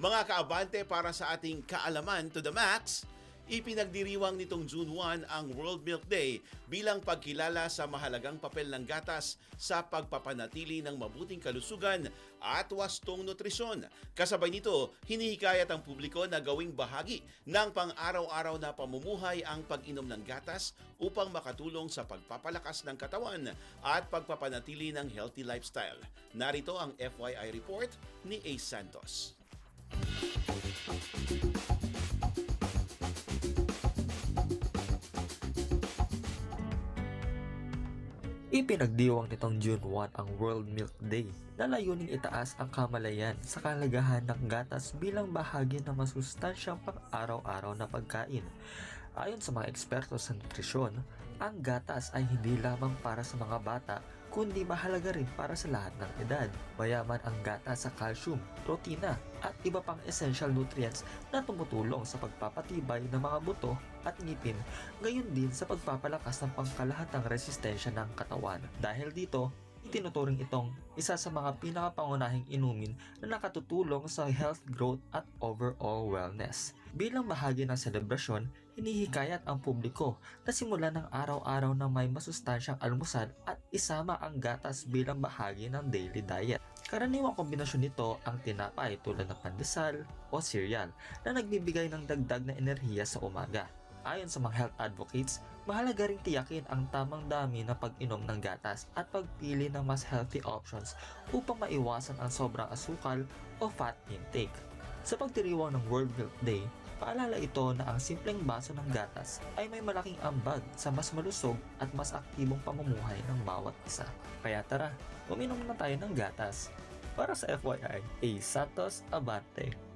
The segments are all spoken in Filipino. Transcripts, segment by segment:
Mga kaabante, para sa ating kaalaman to the max, ipinagdiriwang nitong June 1 ang World Milk Day bilang pagkilala sa mahalagang papel ng gatas sa pagpapanatili ng mabuting kalusugan at wastong nutrisyon. Kasabay nito, hinihikayat ang publiko na gawing bahagi ng pang-araw-araw na pamumuhay ang pag-inom ng gatas upang makatulong sa pagpapalakas ng katawan at pagpapanatili ng healthy lifestyle. Narito ang FYI report ni Ace Santos. Ipinagdiwang nitong June 1 ang World Milk Day na layuning itaas ang kamalayan sa kalagahan ng gatas bilang bahagi ng masustansyang pang-araw-araw na pagkain. Ayon sa mga eksperto sa nutrisyon, ang gatas ay hindi lamang para sa mga bata kundi mahalaga rin para sa lahat ng edad. Mayaman ang gatas sa calcium, protina at iba pang essential nutrients na tumutulong sa pagpapatibay ng mga buto at ngipin, gayon din sa pagpapalakas ng pangkalahatang resistensya ng katawan. Dahil dito, itinuturing itong isa sa mga pinakapangunahing inumin na nakatutulong sa health growth at overall wellness. Bilang bahagi ng selebrasyon, hinihikayat ang publiko na simulan ng araw-araw na may masustansyang almusal at isama ang gatas bilang bahagi ng daily diet. Karaniwang kombinasyon nito ang tinapay tulad ng pandesal o cereal na nagbibigay ng dagdag na enerhiya sa umaga. Ayon sa mga health advocates, mahalaga ring tiyakin ang tamang dami ng pag-inom ng gatas at pagpili ng mas healthy options upang maiwasan ang sobrang asukal o fat intake. Sa pagdiriwang ng World Milk Day, paalala ito na ang simpleng baso ng gatas ay may malaking ambag sa mas malusog at mas aktibong pamumuhay ng bawat isa. Kaya tara, uminom na tayo ng gatas. Para sa FYI, Ace Santos, Abante.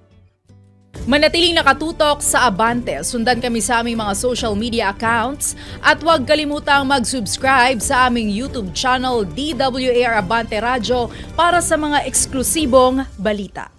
Manatiling nakatutok sa Abante. Sundan kami sa aming mga social media accounts at huwag kalimutang mag-subscribe sa aming YouTube channel DWAR Abante Radio para sa mga eksklusibong balita.